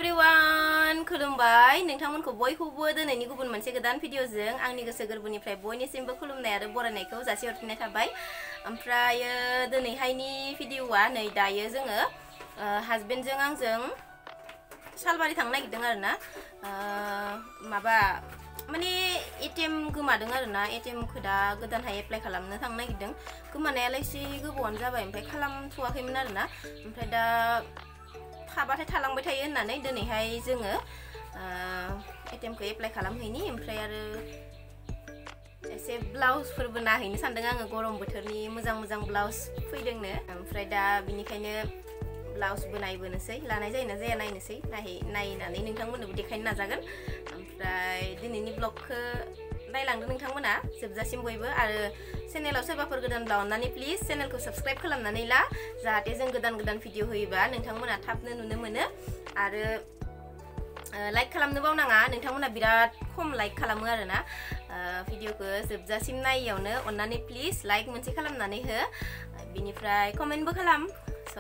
everyone, खुलुमबाय नोंथांमोनखौ बयखौबो दिनैनि गुबुन मोनसे गोदान भिडिअजों आंनि गोसो गोरबोनिफ्राय बयनिसिमबो खुलुमनाय आरो बरायनायखौ जासिहरफिननाय थाबाय। ओमफ्राय दिनैहायनि भिडिअआ नै दायो जोङो हासबेन्डजों आंजों सालबारि थांनो नागिरदों आरोना माबा माने एटीएम गोमादों आरोना एटीएमखौ दा गोदानहाय एप्लाइ खालामनो थांनो नागिरदों। गोमानायालाय एसे गोबावानो जाबाय ओमफ्राय खालामथ'वाखैमोन आरोना ओमफ्राय दा थाबाथाय थालांबाय थायो होननानै दिनैहाय जोङो एटीएमखौ एप्लाइ खालामहैनि ओमफ्राय आरो एसे ब्लाउजफोरबो नायहैनो सानदों आङो गरम बोथोरनि मोजां मोजां ब्लाउज फैदोंनो ओमफ्राय दा बिनिखायनो ब्लाउजबो नायबोनोसै लानाय जायोना जाया नायनोसै नायनानै नोंथांमोननोबो देखायनो नाजागोन। ओमफ्राय दिनैनि ब्लगखौ नायलांदो नोंथांमोना जोबजासिम बयबो आरो चेनेलाव सोरबाफोर गोदानब्ला अन्नानै प्लिज चेनेलखौ साबस्क्राइब खालामनानै ला जाहाथे जों गोदान गोदान भिडिअ होयोबा नोंथांमोना थाबनो नुनो मोनो आरो लाइक खालामनो बावनाङा नोंथांमोना बिराद खम लाइक खालामो आरोना भिडिअखौ जोबजासिम नायियावनो अन्नानै प्लिज लाइक मोनसे खालामनानै हो बिनिफ्राय कमेन्टबो खालाम स'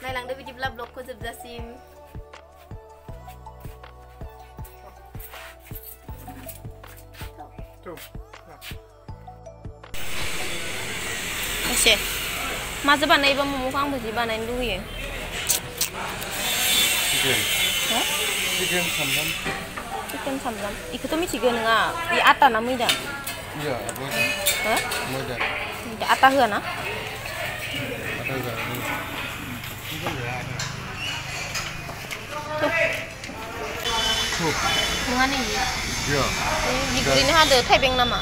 नायलांदो बिदिब्ला ब्लगखौ जोबजासिम। एसे माजों बानायबा मम'खौ आंबो जि बानायनो लुगैयो। चिकेन सामब्राम इखौथ' मिथिगौ नोङा इ आटा ना मैदा? मैदा आटा होआ ना? नङा nih digorengnya ada tebeng nama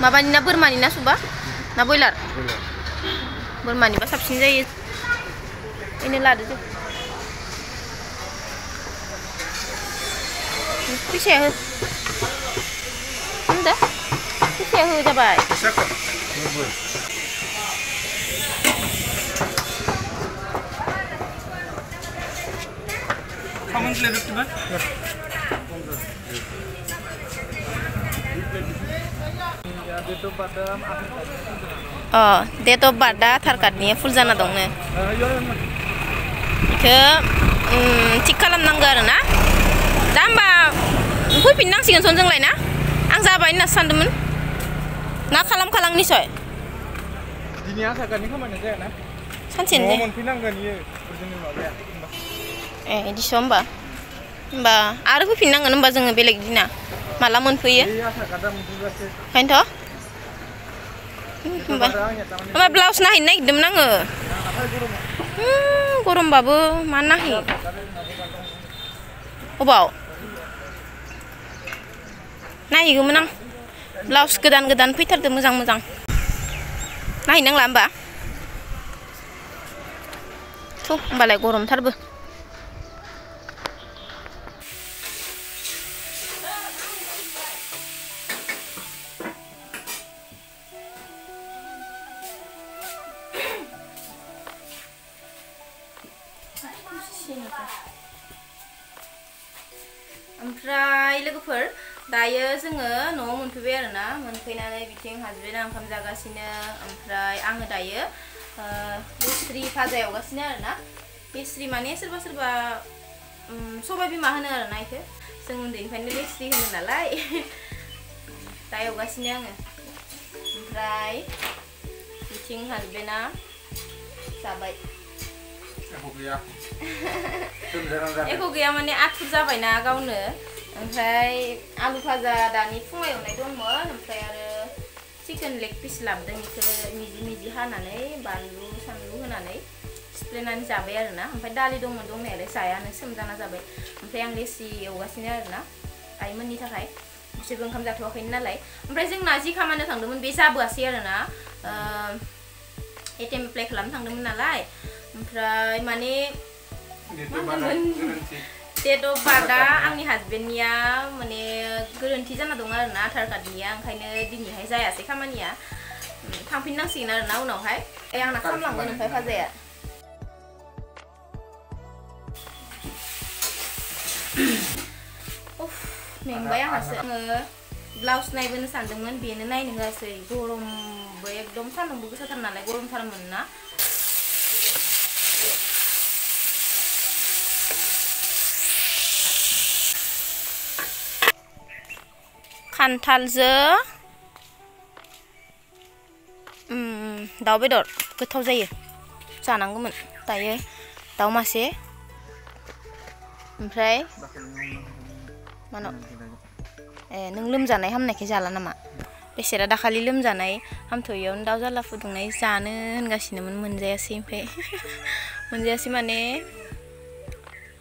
माबानि ना बोरमानि ना सुबा ना बयलार बोरमानिबा साबसिन जायो ini लादो जों फैसाया हो होनदो फैसाया हो जाबाय Kamu selebek coba? date of birth Aadhaar कार्डनि फुल जाना दं नो इखो थिक खालामनांगौ आरोना दा होमबा फैफिननांसिगोन जोंलाय ना आं जाबाय होनना सानदोंमोन ना खालाम निसय दिनै आधार कार्डनि खामानिया जाया ना सानसेनो न'आव मोनफैनांगोन इयो जोंनि माबाया इदिसो होमबा आरो फैफिननांगोन होमबा जोङो बेलेग दिना माला मोनफैयो ओंखायनोथ' होमबा ब्लाउस नायहैनो नागिरदोंमोन आङो गरमबाबो मा नायहैयो अबाव नायहैगौमोन आं ब्लाउस गोदान फैथारदों मोजां नायहैनांला होमबा थ' होमबालाय गरमथारबो ओमफ्राय लोगोफोर दायो जोङो न'आव मोनफैबाय आरोना मोनफैनानै बिथिं हासबेन्डआ ओंखाम जागासिनो ओमफ्राय आङो दायो लेस्रि भाजा एवगासिनो आरोना लेस्रि माने सोरबा सबाय बिमा होनो आरोना इखो जों उन्दैनिफ्रायनो लेस्रि होनो नालाय दा एवगासिनो आङो ओमफ्राय बिथिं हासबेन्डआ जाबाय एको गैया माने आथुर जाबायना गावनो ओमफ्राय आलु भाजा दानि फुङाव एवनाय दंमोन ओमफ्राय आरो चिकेन लेग पिस लाबोदों इखो मिजि हानानै बानलु सानलु होनानै सिफ्लेनानै जाबाय आरोना ओमफ्राय दालि दंमोन दंनायालाय जायानो सोमजाना जाबाय ओमफ्राय आं लेस्रि एवगासिनो आरोना आइमोननि थाखाय बिसोरबो ओंखाम जाथ'वाखैमोन नालाय ओमफ्राय जोंना जि खामानियाव थांदोंमोन बे जाबोआसै आरोना एटीएम एप्लाइ खालामनो थांदोंमोन नालाय ओमफ्राय माने डेट अफ बार्थआ आंनि हासबेन्डनिया माने गोरोन्थि जाना दं आरोना आधार कार्डनिया ओंखायनो दिनैहाय जायासै खामानिया थांफिननांसिगोन आरोना उनावहाय आंना खामलांगोन ओमफ्राय भाजाया मेंबाय आंहासो आङो ब्लाउस नायबोनो सानदोंमोन बेनो नायनो होआसै गरमबो एकदम सान्दुंबो गोसाथार नालाय गरमथारमोन ना खान्थालजों दाउ बेदर गोथाव जायो जानांगौमोन दायो दाउ मासे ओमफ्राय मानो नों लोमजानाय हामनायखाय जाला नामा बेसेरा दाखालि लोमजानाय हामथ'यैयावनो दाउ जाला फुदुंनाय जानो होनगासिनोमोन मोनजायासै ओमफ्राय मोनजायासै माने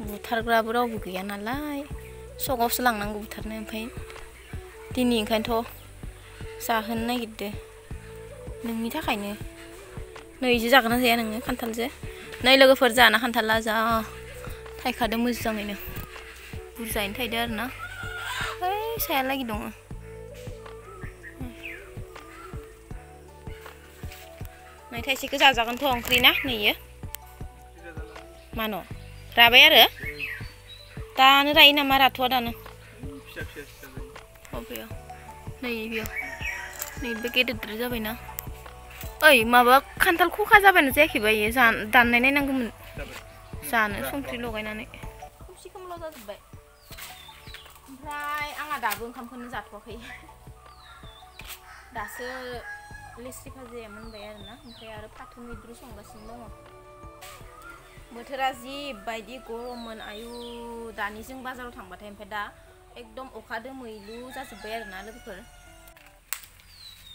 बुथारग्राबो रावबो गैया नालाय सगावसो लांनांगौ बुथारनो ओमफ्राय दिनै ओंखायनोथ' जाहोनो नागिरदों नोंनि थाखायनो नैजो जागोन ना जाया नोङो खान्थालजो नै लोगोफोर जाना खान्थाला जा थाइखादो मोजाङैनो बुरजायैनो थायदो आरोना ओइ सायालागि दङ नै थाइसेखौ जाजागोनथ' ओंख्रि ना नैयो मानो राबाय आरो दानो रायो नामा राथ'आ दानो अबेयाव नै बेयाव नैबे गेदेरद्राय जाबायना ओइ माबा खान्थाल खखा जाबायना जायाखैबा इयो दाननाय नायनांगौमोन जानो संख्रि लगायनानै खोमसि खोमलाव जाजोब्बाय ओमफ्राय आंहा दाबो ओंखामखौनो जाथ'वाखै दासो लेस्रि भाजिया मोनबाय आरोना ओमफ्राय आरो फाथो मैद्रु संगासिनो दङ बोथोरा जिबायदि गरममोन आयु दानि जों बाजाराव थांबाथाय ओमफ्राय दा एकदम अखा दोमैलु जाजोब्बाय आरोना लोगोफोर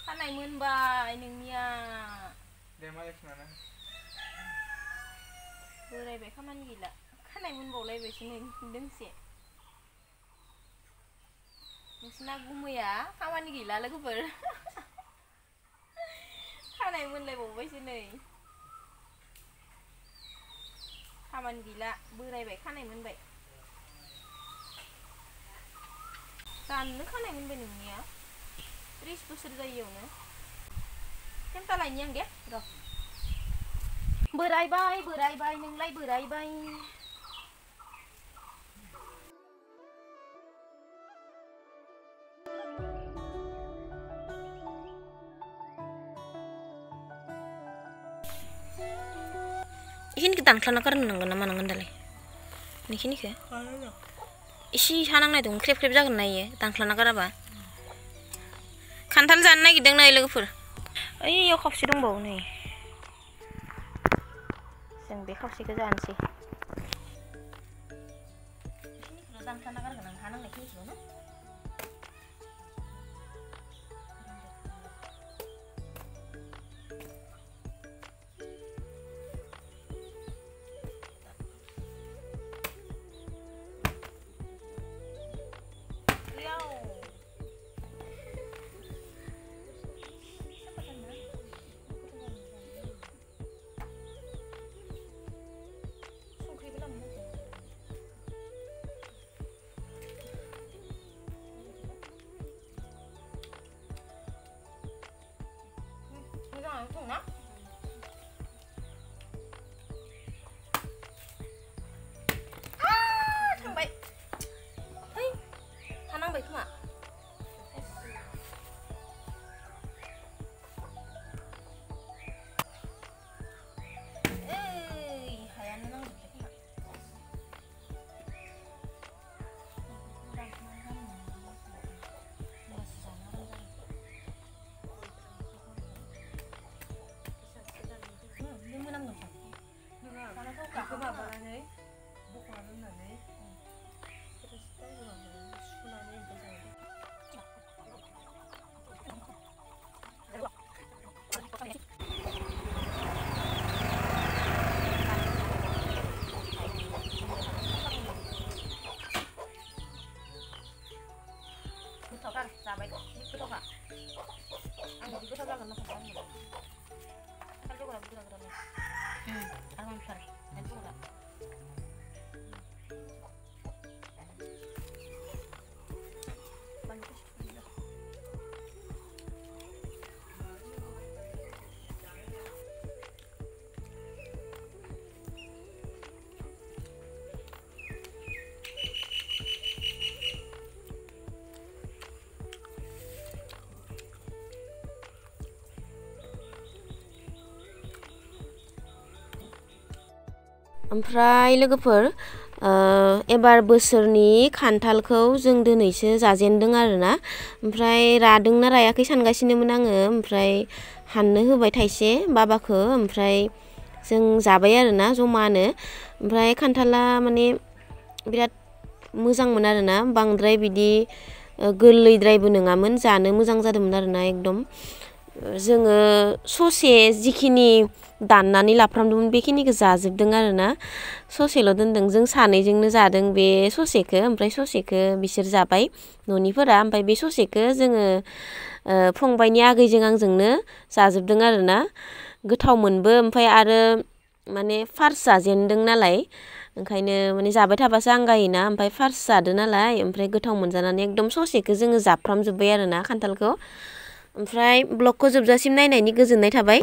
खानाय मोनबाय नोंनिया बोरायबाय खामानि गैला खानाय मोनबावलायबायसो नै दोंसे नोंसिना गुमैया खामानि गैला लोगोफोर खानाय मोनलायबावबायसो नै खामानि गैला बोरायबाय खानाय मोनबाय दाननो खानाय मोनबाय नोंनिया 30 बोसोर जायैयावनो केमता लायनि आं दे र' बोरायबाय बोरायबाय नोंलाय बोरायबाय इखिनिखौ दानख्लाना गारनांगोन ना मानांगोन दालाय नैखिनिखौ इसे हानांनाय दं ख्रेब ख्रेब जागोन ना इयो दानख्लाना गाराबा खान्थाल जानो नागिरदों नै लोगोफोर ओइयाव खावसे दंबावो नै जों बे खावसेखौ जानोसै इखिनिखौल' दानख्लाना गारगोन आं हानांनायखिनिखौल' ना ना थांबाय है हानांबाय खोमा हायानो नांजोबबाय खोमा जाबाय गोथावखा आं बिदि गोथाव जागोन ना सानदों खान्थाल बेगरा गोरा गोरा आरामथार खान्थाल बेगरा ओमफ्राय लोगोफोर एबार बोसोरनि खान्थालखौ जों दिनैसो जाजेनदों आरोना ओमफ्राय रादोंना रायाखै सानगासिनोमोन आङो ओमफ्राय हाननो होबाय थाइसे बाबाखौ ओमफ्राय जों जाबाय आरोना जमानो ओमफ्राय खान्थाला माने बिराद मोजांमोन आरोना बांद्राय बिदि गोरलैद्रायबो नङामोन जानो मोजां जादोंमोन आरोना एकदम जोङो ससे जिखिनि दाननानै लाफ्रामदोंमोन बेखिनिखौ जाजोबदों आरोना ससेल' दोनदों जों सानैजोंनो जादों बे ससेखौ ओमफ्राय ससेखौ बिसोर जाबाय न'निफोरा ओमफ्राय बे ससेखौ जोङो फंबायनि आगैजों आंजोंनो जाजोबदों आरोना गोथाव मोनबो ओमफ्राय आरो माने फार्स्ट जाजेनदों नालाय ओंखायनो माने जाबाय थाबासो आंगायोना ओमफ्राय फार्स्ट जादों नालाय ओमफ्राय गोथाव मोनजानानै एकदम ससेखौ जोङो जाफ्रामजोब्बाय आरोना खान्थालखौ ओमफ्राय ब्लगखौ जोबजासिम नायनायनि गोजोननाय थाबाय